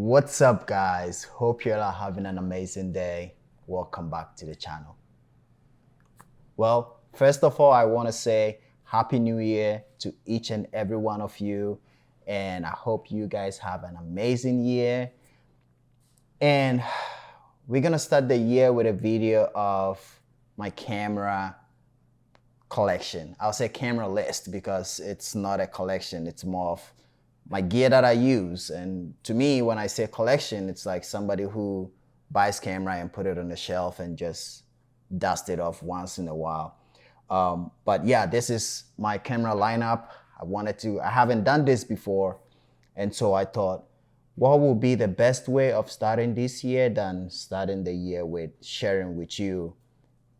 What's up, guys? Hope you're all having an amazing day. Welcome back to the channel. Well, first of all, I want to say Happy New Year to each and every one of you. And I hope you guys have an amazing year. And we're going to start the year with a video of my camera collection. I'll say camera list because it's not a collection. It's more of my gear that I use. And to me, when I say collection, it's like somebody who buys camera and put it on the shelf and just dust it off once in a while. But yeah, this is my camera lineup. I haven't done this before. And so I thought, what would be the best way of starting this year than starting the year with sharing with you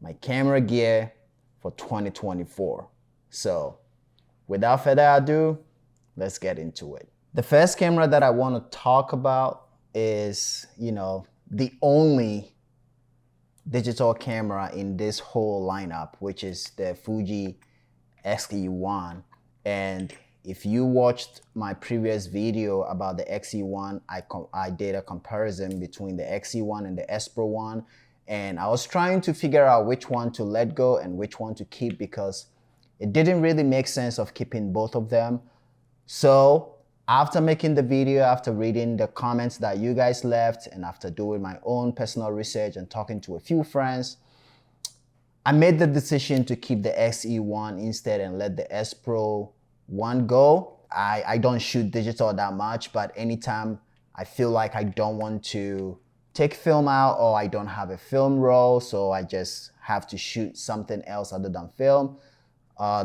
my camera gear for 2024. So without further ado, let's get into it. The first camera that I want to talk about is, the only digital camera in this whole lineup, which is the Fuji X1. And if you watched my previous video about the X1, I did a comparison between the X1 and the S Pro 1. And I was trying to figure out which one to let go and which one to keep because it didn't really make sense of keeping both of them. So after making the video, after reading the comments that you guys left, and after doing my own personal research and talking to a few friends, I made the decision to keep the X1 instead and let the S Pro 1 go. I don't shoot digital that much, but anytime I feel like I don't want to take film out or I don't have a film roll, so I just have to shoot something else other than film,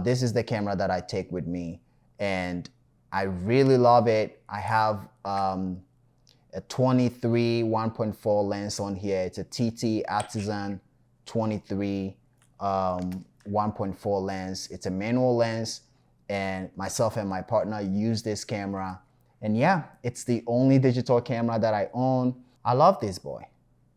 this is the camera that I take with me. And I really love it. I have a 23 1.4 lens on here. It's a TT Artisan 23 1.4 lens. It's a manual lens, and myself and my partner use this camera. And yeah, it's the only digital camera that I own. I love this boy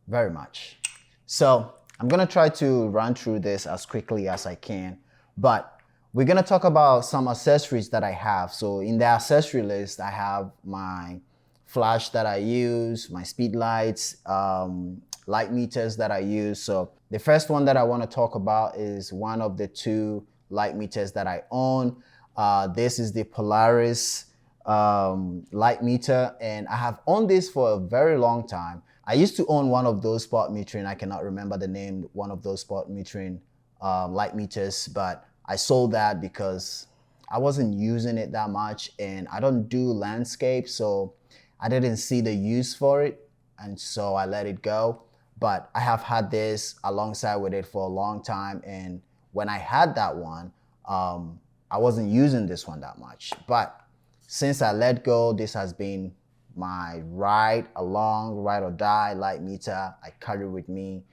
very much. So I'm gonna try to run through this as quickly as I can, but we're gonna talk about some accessories that I have. So in the accessory list, I have my flash that I use, my speed lights, light meters that I use. So the first one that I wanna talk about is one of the two light meters that I own. This is the Polaris light meter, and I have owned this for a very long time. I used to own one of those spot metering, I cannot remember the name, one of those spot metering light meters, but I sold that because I wasn't using it that much and I don't do landscape, so I didn't see the use for it, and so I let it go. But I have had this alongside with it for a long time, and when I had that one, I wasn't using this one that much. But since I let go, this has been my ride or die light meter. I carry with me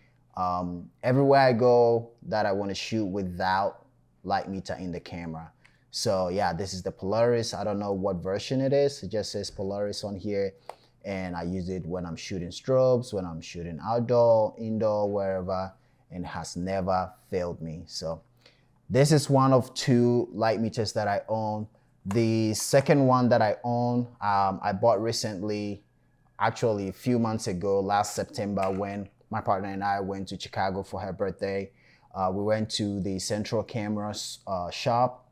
everywhere I go that I want to shoot without light meter in the camera. So yeah, this is the Polaris. I don't know what version it is. It just says Polaris on here. And I use it when I'm shooting strobes, when I'm shooting outdoor, indoor, wherever, and it has never failed me. So this is one of two light meters that I own. The second one that I own, I bought recently, actually a few months ago, last September, when my partner and I went to Chicago for her birthday. We went to the Central Cameras shop,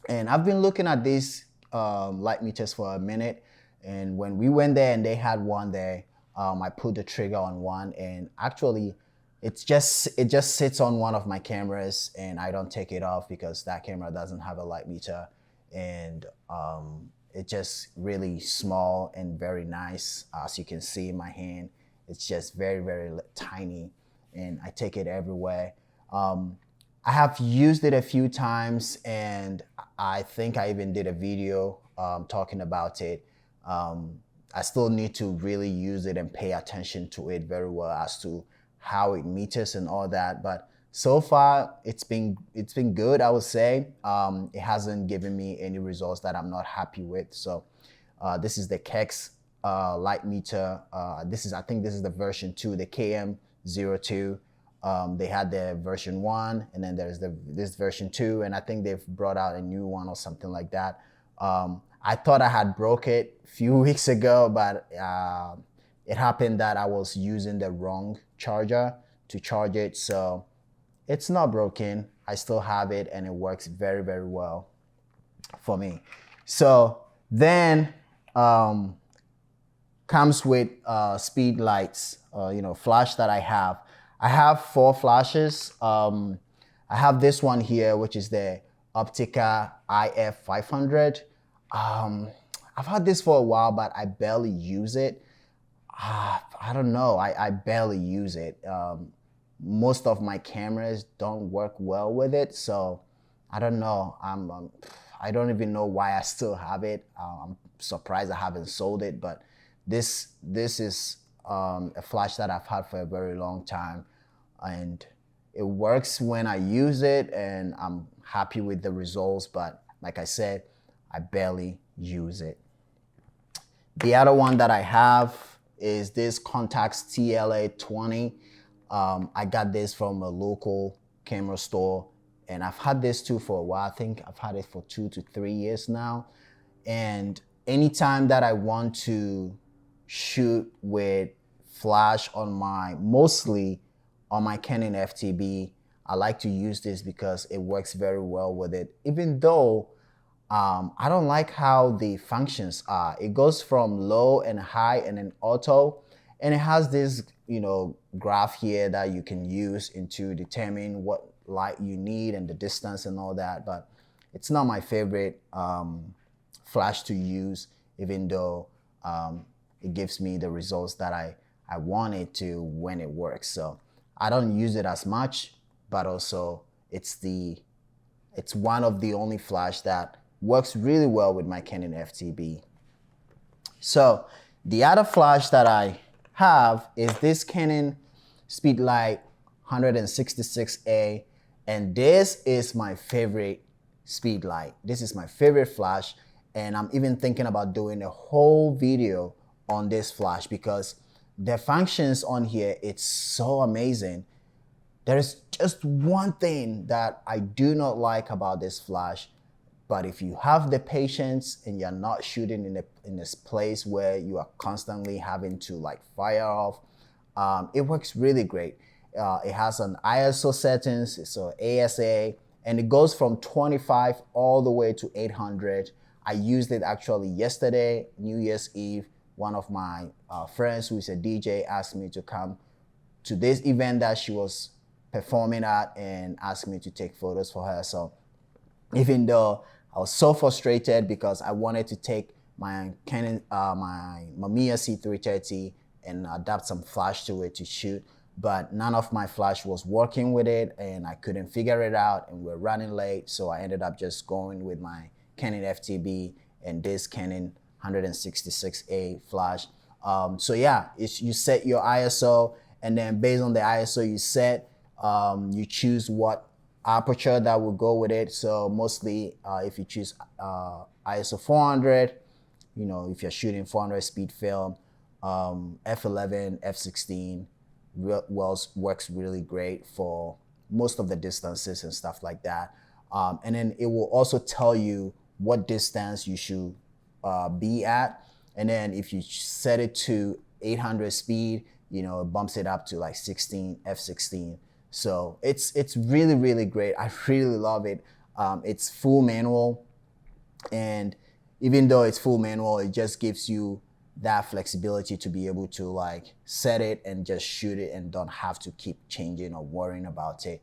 and I've been looking at these light meters for a minute. And when we went there and they had one there, I put the trigger on one, and actually it just sits on one of my cameras, and I don't take it off because that camera doesn't have a light meter. And it's just really small and very nice. As you can see in my hand, it's just very, very tiny, and I take it everywhere. I have used it a few times, and I think I even did a video talking about it. I still need to really use it and pay attention to it very well as to how it meters and all that. But so far, it's been good, I would say. It hasn't given me any results that I'm not happy with. So this is the Kex Light Meter. I think this is the version 2, the KM02. They had the version 1, and then there's this version 2, and I think they've brought out a new one or something like that. I thought I had broke it a few weeks ago, but it happened that I was using the wrong charger to charge it. So it's not broken. I still have it and it works very, very well for me. So then comes with speed lights, flash that I have. I have 4 flashes. I have this one here, which is the Optica IF500. I've had this for a while, but I barely use it. I don't know, I barely use it. Most of my cameras don't work well with it, so I don't know. I don't even know why I still have it. I'm surprised I haven't sold it, but this is a flash that I've had for a very long time, and it works when I use it, and I'm happy with the results. But like I said, I barely use it. The other one that I have is this Contax TLA20. I got this from a local camera store, and I've had this too for a while. I think I've had it for 2 to 3 years now. And anytime that I want to shoot with flash mostly on my Canon FTB, I like to use this because it works very well with it. Even though I don't like how the functions are. It goes from low and high and then auto, and it has this, graph here that you can use to determine what light you need and the distance and all that. But it's not my favorite flash to use, even though it gives me the results that I want it to when it works. So I don't use it as much, but also it's one of the only flash that works really well with my Canon FTB. So the other flash that I have is this Canon Speedlight 166A, and this is my favorite speedlight. This is my favorite flash, and I'm even thinking about doing a whole video on this flash because the functions on here, it's so amazing. There's just one thing that I do not like about this flash, but if you have the patience and you're not shooting in this place where you are constantly having to fire off, it works really great. It has an ISO settings, so ASA, and it goes from 25 all the way to 800. I used it actually yesterday, New Year's Eve. One of my friends who is a DJ asked me to come to this event that she was performing at and asked me to take photos for her. So even though I was so frustrated because I wanted to take my my Mamiya C330 and adapt some flash to it to shoot, but none of my flash was working with it and I couldn't figure it out and we're running late. So I ended up just going with my Canon FTB and this Canon 166A flash. So yeah, you set your ISO, and then based on the ISO you set, you choose what aperture that will go with it. So mostly if you choose ISO 400, if you're shooting 400 speed film, f11, f16 works really great for most of the distances and stuff like that. And then it will also tell you what distance you should be at. And then if you set it to 800 speed, it bumps it up to f16. So it's really, really great. I really love it. It's full manual, and even though it's full manual, it just gives you that flexibility to be able to set it and just shoot it and don't have to keep changing or worrying about it.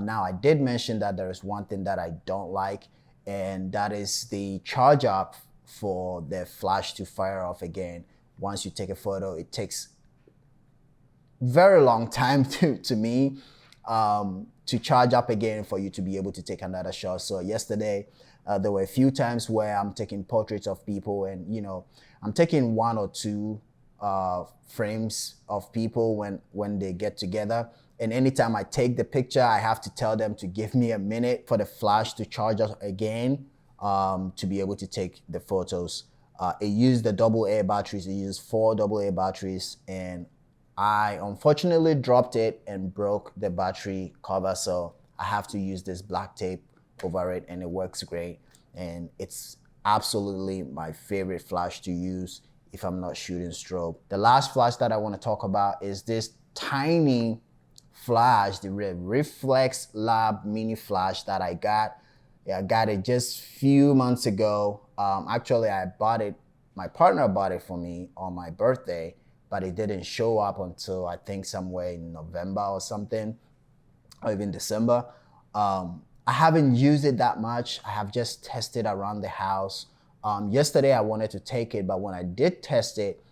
Now I did mention that there is one thing that I don't like, and that is the charge up for the flash to fire off again. Once you take a photo, it takes very long time to me to charge up again for you to be able to take another shot. So yesterday, there were a few times where I'm taking portraits of people, and I'm taking 1 or 2 frames of people when they get together. And anytime I take the picture, I have to tell them to give me a minute for the flash to charge up again to be able to take the photos. It used the AA batteries. It used 4 AA batteries, and I unfortunately dropped it and broke the battery cover, so I have to use this black tape over it, and it works great. And it's absolutely my favorite flash to use if I'm not shooting strobe. The last flash that I want to talk about is this tiny flash, the Reflex Lab mini flash that I got. Yeah, I got it just few months ago. Actually, I bought it, my partner bought it for me on my birthday, but it didn't show up until I think somewhere in November or something, or even December. I haven't used it that much. I have just tested around the house. Yesterday I wanted to take it, but when I did test it,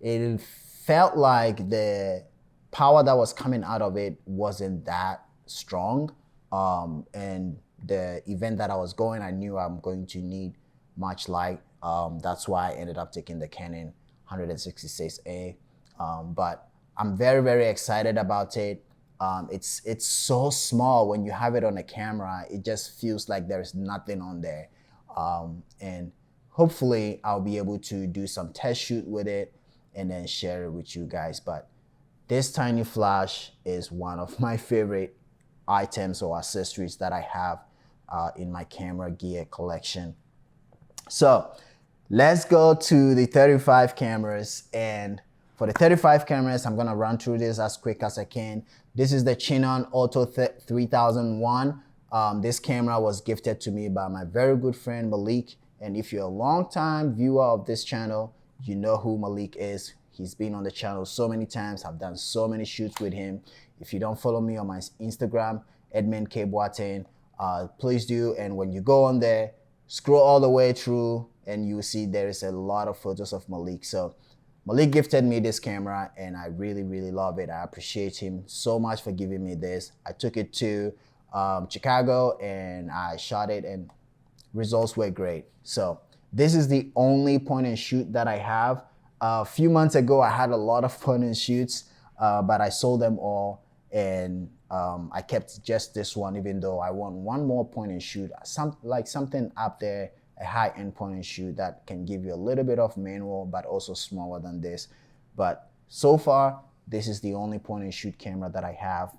it felt like the power that was coming out of it wasn't that strong. And the event that I was going, I knew I'm going to need much light. That's why I ended up taking the Canon 166A. But I'm very, very excited about it. It's so small. When you have it on a camera, it just feels like there's nothing on there. And hopefully I'll be able to do some test shoot with it and then share it with you guys. But this tiny flash is one of my favorite items or accessories that I have in my camera gear collection. So let's go to the 35 cameras. And for the 35 cameras, I'm gonna run through this as quick as I can. This is the Canon Auto 3001. This camera was gifted to me by my very good friend Malik. And if you're a long-time viewer of this channel, you know who Malik is. He's been on the channel so many times. I've done so many shoots with him. If you don't follow me on my Instagram, Edmund K. Boateng, please do. And when you go on there, scroll all the way through and you see there is a lot of photos of Malik. So Malik gifted me this camera and I really, really love it. I appreciate him so much for giving me this. I took it to Chicago and I shot it and results were great. So this is the only point and shoot that I have. A few months ago, I had a lot of point and shoots, but I sold them all and I kept just this one, even though I want one more point and shoot, something up there, a high-end point and shoot that can give you a little bit of manual, but also smaller than this. But so far, this is the only point and shoot camera that I have.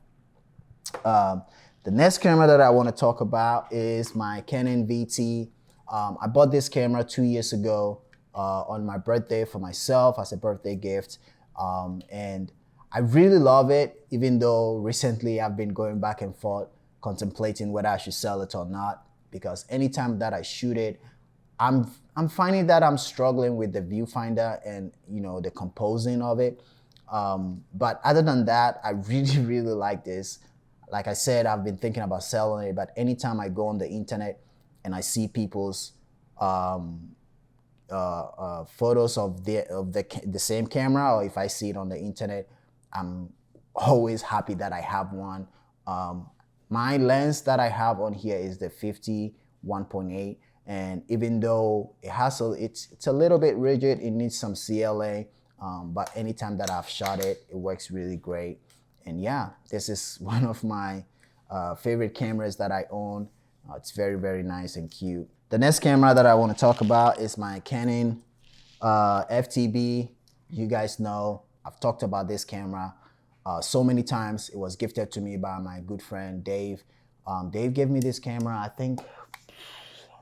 The next camera that I want to talk about is my Canon VT. I bought this camera 2 years ago on my birthday for myself as a birthday gift. And I really love it, even though recently I've been going back and forth contemplating whether I should sell it or not, because anytime that I shoot it, I'm finding that I'm struggling with the viewfinder and the composing of it. But other than that, I really, really like this. Like I said, I've been thinking about selling it, but anytime I go on the internet and I see people's photos of the same camera, or if I see it on the internet, I'm always happy that I have one. My lens that I have on here is the 50 1.8, and even though it's a little bit rigid, it needs some CLA, but anytime that I've shot it, it works really great. And yeah, this is one of my favorite cameras that I own. It's very, very nice and cute. The next camera that I want to talk about is my Canon FTB. You guys know I've talked about this camera so many times. It was gifted to me by my good friend Dave. Dave gave me this camera, I think,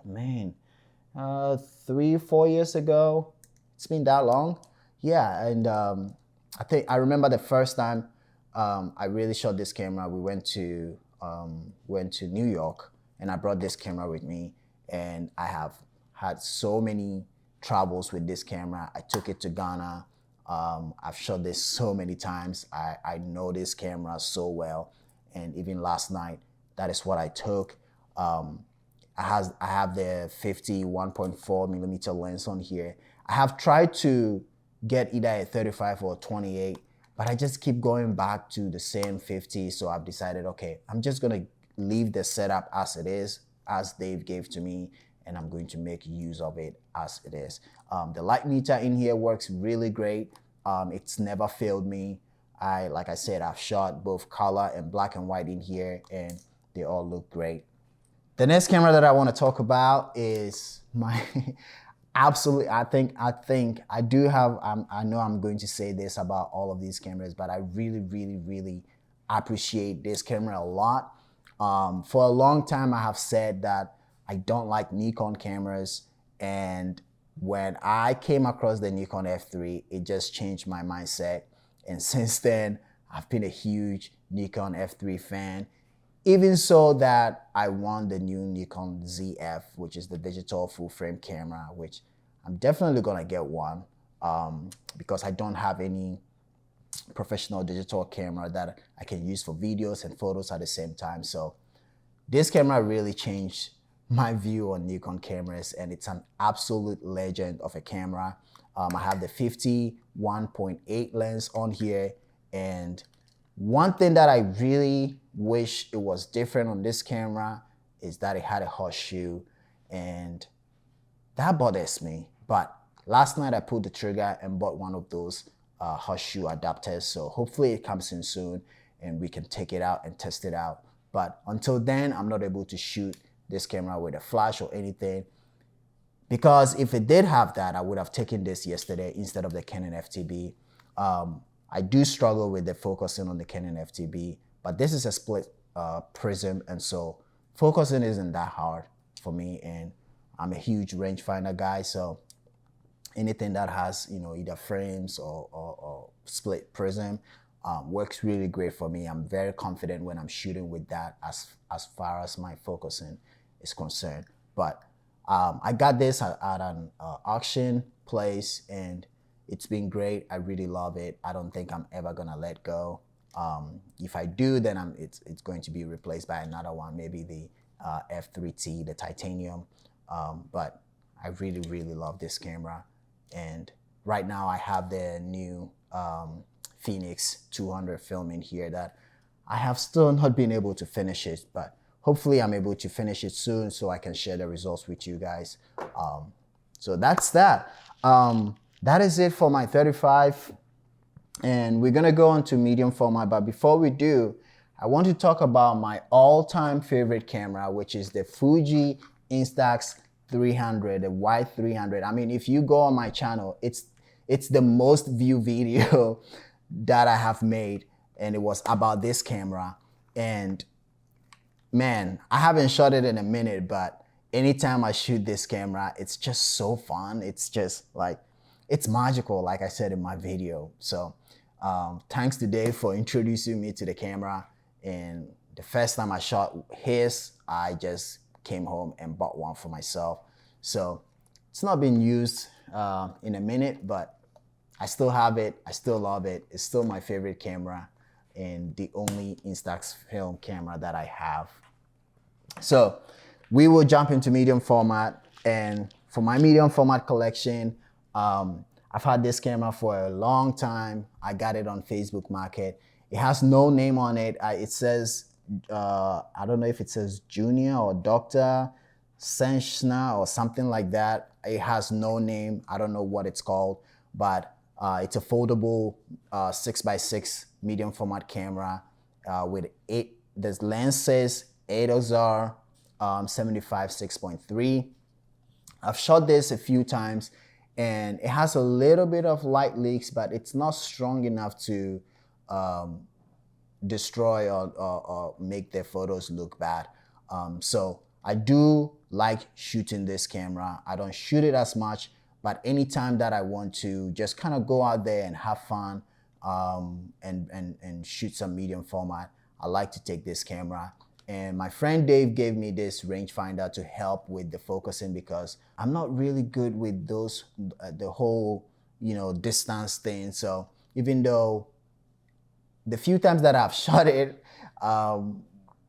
3-4 years ago. It's been that long. Yeah, and I remember the first time I really shot this camera. We went to New York, and I brought this camera with me, and I have had so many travels with this camera. I took it to Ghana. I've shot this so many times. I know this camera so well, and even last night, that is what I took. I have the 50 1.4 millimeter lens on here. I have tried to get either a 35 or a 28, but I just keep going back to the same 50. So I've decided, okay, I'm just gonna leave the setup as it is, as Dave gave to me, and I'm going to make use of it as it is. The light meter in here works really great. It's never failed me. Like I said, I've shot both color and black and white in here, and they all look great. The next camera that I want to talk about is my absolutely, I know I'm going to say this about all of these cameras, but I really, really, really appreciate this camera a lot. For a long time, I have said that I don't like Nikon cameras, And when I came across the Nikon F3, it just changed my mindset. And since then, I've been a huge Nikon F3 fan. Even so that I want the new Nikon ZF, which is the digital full frame camera, which I'm definitely gonna get one because I don't have any professional digital camera that I can use for videos and photos at the same time. So this camera really changed my view on Nikon cameras, and it's an absolute legend of a camera. I have the 51.8 lens on here, and one thing that I really wish it was different on this camera is that it had a horseshoe, and that bothers me. But last night I pulled the trigger and bought one of those horseshoe adapters, so hopefully it comes in soon and we can take it out and test it out. But until then, I'm not able to shoot this camera with a flash or anything, because if it did have that, I would have taken this yesterday instead of the Canon FTB. I do struggle with the focusing on the Canon FTB, but this is a split prism, and so focusing isn't that hard for me, and I'm a huge rangefinder guy, so anything that has, you know, either frames or split prism works really great for me. I'm very confident when I'm shooting with that as far as my focusing is concerned. But I got this at an auction place, and it's been great. I really love it. I don't think I'm ever gonna let go. If I do, then it's going to be replaced by another one, maybe the F3T, the titanium. But I really, really love this camera. And right now I have the new Phoenix 200 film in here that I have still not been able to finish it, but hopefully I'm able to finish it soon so I can share the results with you guys. So that's that. That is it for my 35, and we're gonna go on to medium format. But before we do, I want to talk about my all-time favorite camera, which is the Fuji Instax 300, the Y300. I mean, if you go on my channel, it's the most viewed video that I have made, and it was about this camera. And man, I haven't shot it in a minute, but anytime I shoot this camera, it's just so fun. It's just like, it's magical, like I said in my video. So thanks to Dave for introducing me to the camera. And the first time I shot his, I just came home and bought one for myself. So it's not been used in a minute, but I still have it. I still love it. It's still my favorite camera and the only Instax film camera that I have. So we will jump into medium format. And for my medium format collection, I've had this camera for a long time. I got it on Facebook Market. It has no name on it. It says, I don't know if it says Junior or Dr. Senshna or something like that. It has no name. I don't know what it's called, but it's a foldable 6x6 medium format camera with the lens says 8XR 75 6.3. I've shot this a few times, and it has a little bit of light leaks, but it's not strong enough to destroy or make their photos look bad. So I do like shooting this camera. I don't shoot it as much, but anytime that I want to just kind of go out there and have fun and shoot some medium format, I like to take this camera. And my friend Dave gave me this rangefinder to help with the focusing, because I'm not really good with those, the whole, you know, distance thing. So even though the few times that I've shot it,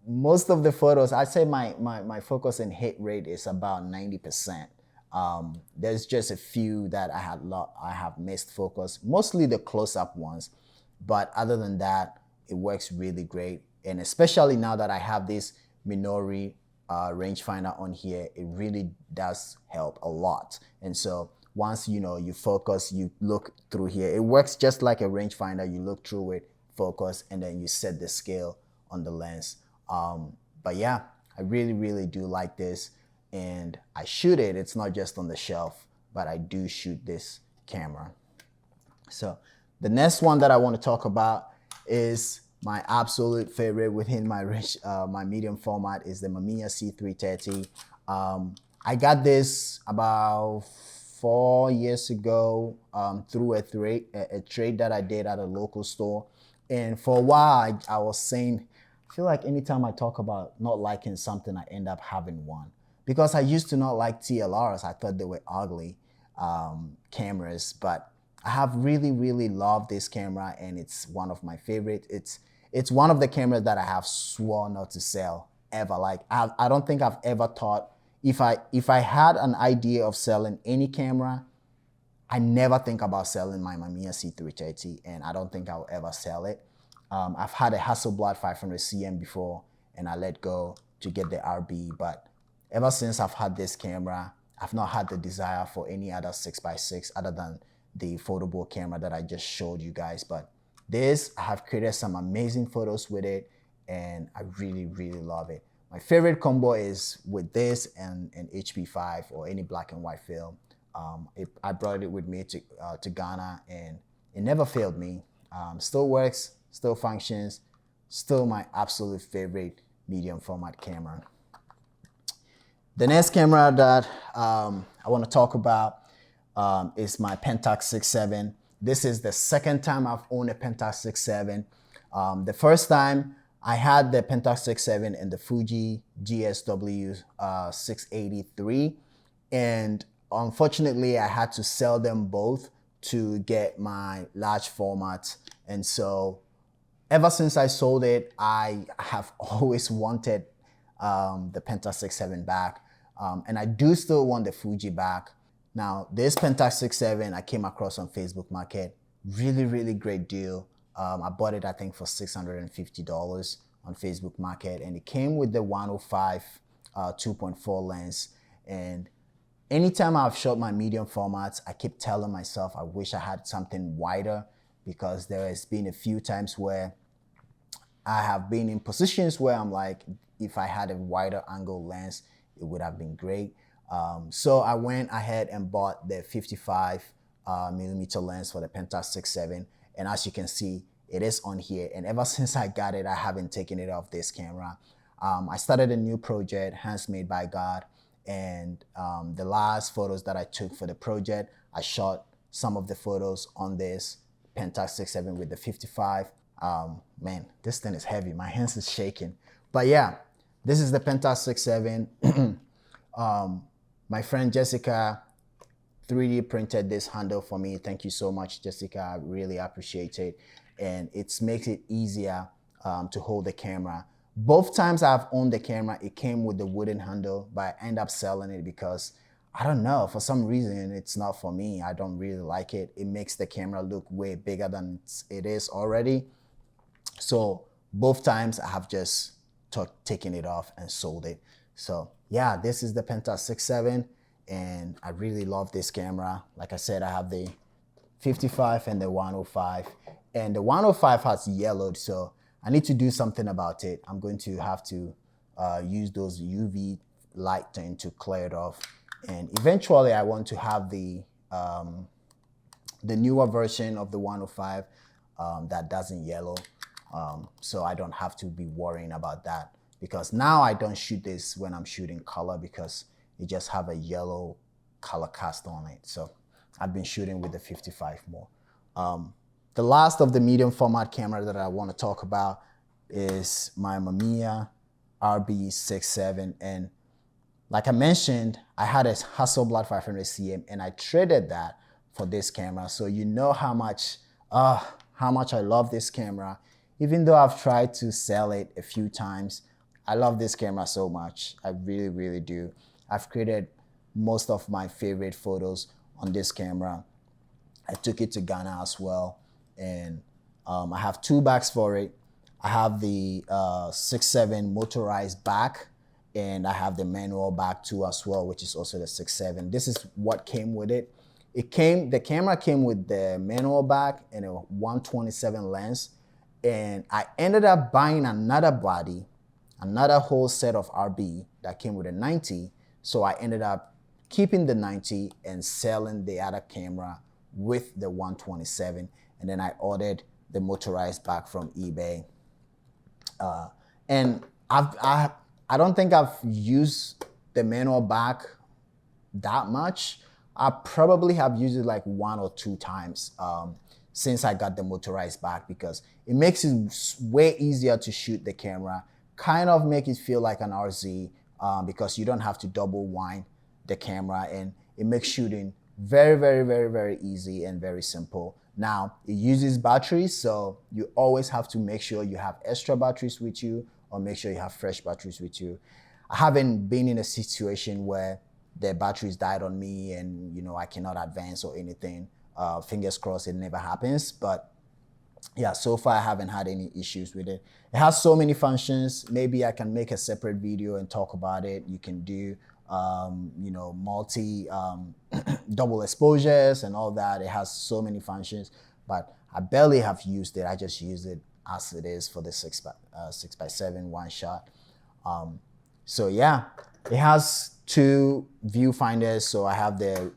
most of the photos, I'd say my focus and hit rate is about 90%. There's just a few that I have missed focus, mostly the close-up ones. But other than that, it works really great. And especially now that I have this Minori rangefinder on here, it really does help a lot. And so once you focus, you look through here. It works just like a rangefinder. You look through it, focus, and then you set the scale on the lens. But yeah, I really, really do like this. And I shoot it. It's not just on the shelf, but I do shoot this camera. So the next one that I want to talk about is my absolute favorite within my medium format, is the Mamiya C330. I got this about 4 years ago through a trade that I did at a local store. And for a while, I was saying, I feel like anytime I talk about not liking something, I end up having one. Because I used to not like TLRs. I thought they were ugly cameras, but I have really, really loved this camera, and it's one of my favorite. It's one of the cameras that I have sworn not to sell ever. Like I don't think I've ever thought, if I had an idea of selling any camera, I never think about selling my Mamiya C330, and I don't think I'll ever sell it. I've had a Hasselblad 500 cm before, and I let go to get the RB, but ever since I've had this camera, I've not had the desire for any other 6x6 other than the foldable camera that I just showed you guys. But this, I have created some amazing photos with it, and I really, really love it. My favorite combo is with this and an HP5 or any black and white film. I brought it with me to Ghana, and it never failed me. Still works, still functions, still my absolute favorite medium format camera. The next camera that I want to talk about is my Pentas 6.7. This is the second time I've owned a Pentas 6.7. The first time I had the Pentas 6.7 and the Fuji GSW 683, and unfortunately I had to sell them both to get my large format. And so ever since I sold it, I have always wanted the Pentas 6.7 back. And I do still want the Fuji back. Now, this Pentas 6.7 I came across on Facebook Market. Really, really great deal. I bought it, I think, for $650 on Facebook Market, and it came with the 105 2.4 lens. And anytime I've shot my medium formats, I keep telling myself I wish I had something wider, because there has been a few times where I have been in positions where I'm like, if I had a wider angle lens, it would have been great. So I went ahead and bought the 55 millimeter lens for the Pentas 6.7. And as you can see, it is on here. And ever since I got it, I haven't taken it off this camera. I started a new project, Hands Made by God. And the last photos that I took for the project, I shot some of the photos on this Pentas 6.7 with the 55. Man, this thing is heavy. My hands is shaking. But yeah, this is the Pentas 6.7. My friend Jessica 3D printed this handle for me. Thank you so much, Jessica. I really appreciate it. And it makes it easier to hold the camera. Both times I've owned the camera, it came with the wooden handle, but I end up selling it because, I don't know, for some reason, it's not for me. I don't really like it. It makes the camera look way bigger than it is already. So both times I have just taken it off and sold it. So yeah, this is the Pentas 6.7, and I really love this camera. Like I said, I have the 55 and the 105, and the 105 has yellowed, so I need to do something about it. I'm going to have to use those UV light to clear it off, and eventually I want to have the newer version of the 105 that doesn't yellow, so I don't have to be worrying about that, because now I don't shoot this when I'm shooting color because it just have a yellow color cast on it. So I've been shooting with the 55 more. The last of the medium format camera that I want to talk about is my Mamiya RB67. And like I mentioned, I had a Hasselblad 500 cm and I traded that for this camera. So you know how much I love this camera. Even though I've tried to sell it a few times, I love this camera so much. I really, really do. I've created most of my favorite photos on this camera. I took it to Ghana as well. And I have two backs for it. I have the 6.7 motorized back, and I have the manual back too as well, which is also the 6.7. This is what came with it. The camera came with the manual back and a 127 lens. And I ended up buying another body, another whole set of RB that came with a 90. So I ended up keeping the 90 and selling the other camera with the 127. And then I ordered the motorized back from eBay. And I don't think I've used the manual back that much. I probably have used it like 1 or 2 times since I got the motorized back, because it makes it way easier to shoot the camera, kind of make it feel like an RZ, because you don't have to double wind the camera, and it makes shooting very, very, very, very easy and very simple. Now, it uses batteries, so you always have to make sure you have extra batteries with you, or make sure you have fresh batteries with you. I haven't been in a situation where the batteries died on me and I cannot advance or anything. Fingers crossed it never happens, but yeah, so far I haven't had any issues with it. It has so many functions. Maybe I can make a separate video and talk about it. You can do multi double exposures and all that. It has so many functions, but I barely have used it. I just use it as it is for the 6x7 one shot. So yeah, it has 2 viewfinders. So I have the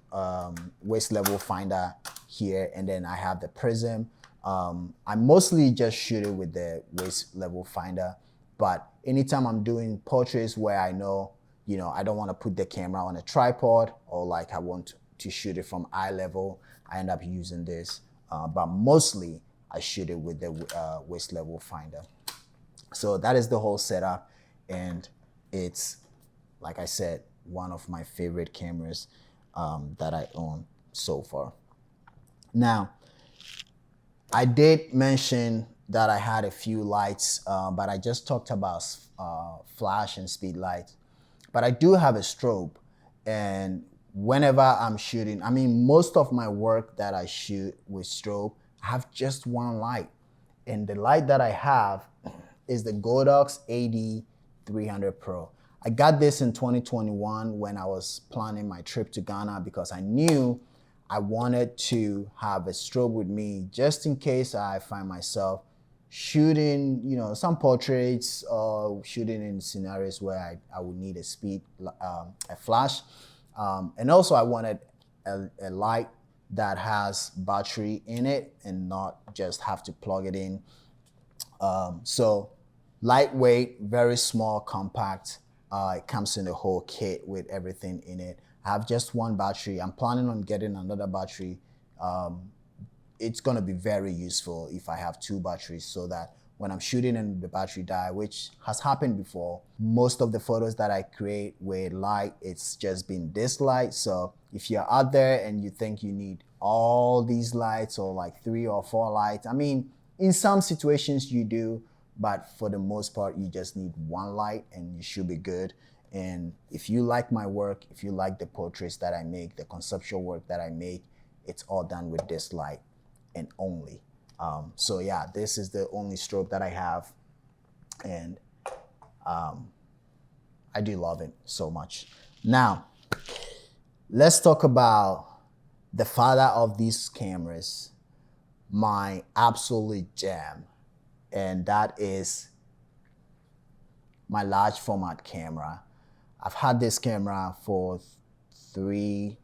waist level finder here, and then I have the prism. I mostly just shoot it with the waist level finder, but anytime I'm doing portraits where I know, I don't want to put the camera on a tripod, or like I want to shoot it from eye level, I end up using this. But mostly I shoot it with the waist level finder. So that is the whole setup, and it's, like I said, one of my favorite cameras that I own so far. Now, I did mention that I had a few lights, but I just talked about flash and speed lights. But I do have a strobe, and whenever I'm shooting, most of my work that I shoot with strobe, I have just one light. And the light that I have is the Godox AD300 Pro. I got this in 2021 when I was planning my trip to Ghana, because I knew I wanted to have a strobe with me just in case I find myself shooting, some portraits, or shooting in scenarios where I would need a flash. And also I wanted a light that has battery in it and not just have to plug it in. So lightweight, very small, compact. It comes in the whole kit with everything in it. I have just one battery. I'm planning on getting another battery. It's gonna be very useful if I have 2 batteries, so that when I'm shooting and the battery die, which has happened before, most of the photos that I create with light, it's just been this light. So if you're out there and you think you need all these lights, or like 3 or 4 lights, in some situations you do, but for the most part, you just need one light and you should be good. And if you like my work, if you like the portraits that I make, the conceptual work that I make, it's all done with this light and only. So yeah, this is the only strobe that I have, and I do love it so much. Now, let's talk about the father of these cameras, my absolute gem, and that is my large format camera. I've had this camera for 2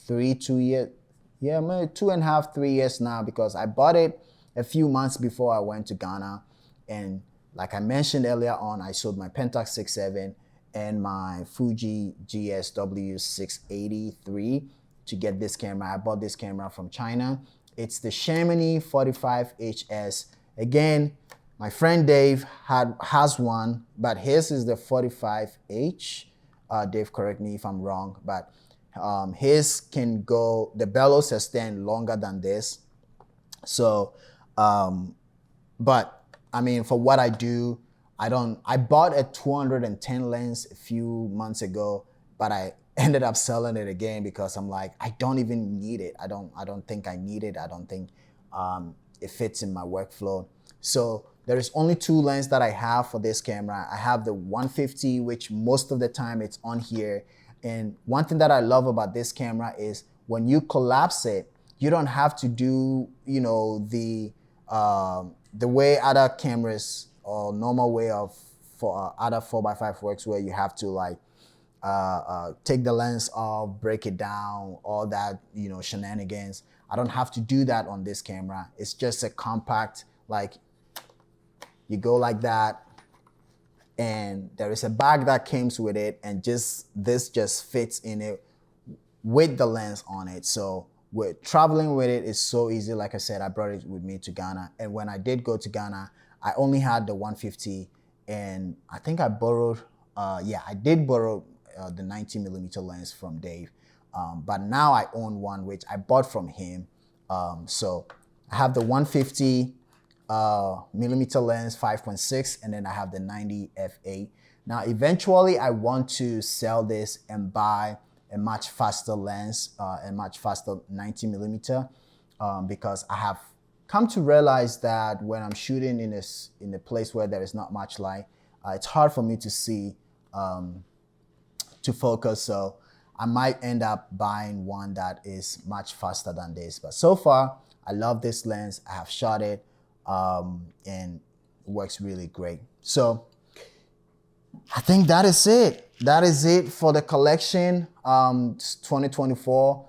years. Yeah, maybe 2.5, 3 years now, because I bought it a few months before I went to Ghana. And like I mentioned earlier on, I sold my Pentas 6.7 and my Fuji GSW680 to get this camera. I bought this camera from China. It's the Chamonix 45HS. Again, my friend Dave has one, but his is the 45H. Dave, correct me if I'm wrong, but his can go, the bellows extend longer than this. So, but for what I do, I bought a 210 lens a few months ago, but I ended up selling it again because I'm like, I don't even need it. I don't think I need it. I don't think it fits in my workflow. So there is only 2 lenses that I have for this camera. I have the 150, which most of the time it's on here. And one thing that I love about this camera is when you collapse it, you don't have to do, the way other cameras or normal way of for other 4x5 works, where you have to like take the lens off, break it down, all that, shenanigans. I don't have to do that on this camera. It's just a compact, like you go like that and there is a bag that comes with it, and this just fits in it with the lens on it. So with traveling with it is so easy. Like I said, I brought it with me to Ghana, and when I did go to Ghana, I only had the 150, and I think I borrowed, I did borrow the 90mm lens from Dave, but now I own one which I bought from him. So I have the 150 millimeter lens 5.6, and then I have the 90 f8. Now eventually I want to sell this and buy a much faster lens, a much faster 90mm, because I have come to realize that when I'm shooting in a place where there is not much light, it's hard for me to see, to focus. So I might end up buying one that is much faster than this. But so far, I love this lens. I have shot it, and it works really great. So I think that is it. That is it for the collection. 2024.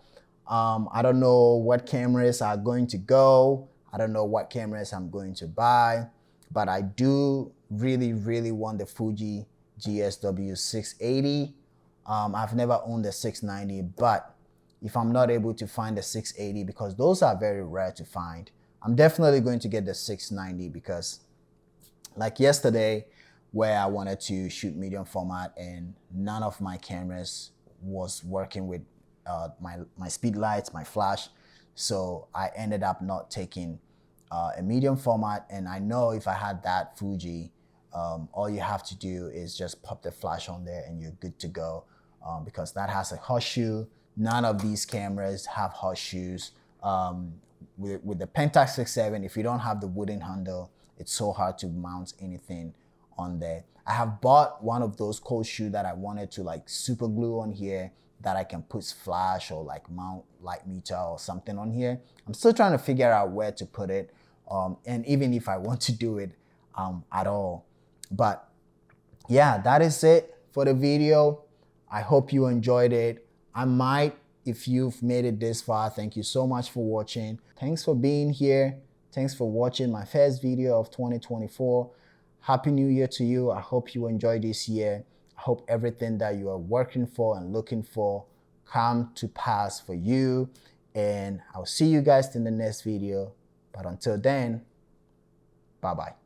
I don't know what cameras are going to go. I don't know what cameras I'm going to buy, but I do really want the Fuji GSW 680. I've never owned the 690, but if I'm not able to find the 680, because those are very rare to find, I'm definitely going to get the 690, because like yesterday, where I wanted to shoot medium format and none of my cameras was working with my speed lights, my flash. So I ended up not taking a medium format. And I know if I had that Fuji, all you have to do is just pop the flash on there and you're good to go, because that has a horseshoe. None of these cameras have horseshoes. With the Pentas 6.7, if you don't have the wooden handle, it's so hard to mount anything on there. I have bought one of those cold shoe that I wanted to like super glue on here, that I can put flash or like mount light meter or something on here. I'm still trying to figure out where to put it, and even if I want to do it at all. But yeah, that is it for the video. I hope you enjoyed it. I might, if you've made it this far, thank you so much for watching. Thanks for being here. Thanks for watching my first video of 2024. Happy New Year to you. I hope you enjoyed this year. I hope everything that you are working for and looking for come to pass for you. And I'll see you guys in the next video. But until then, bye-bye.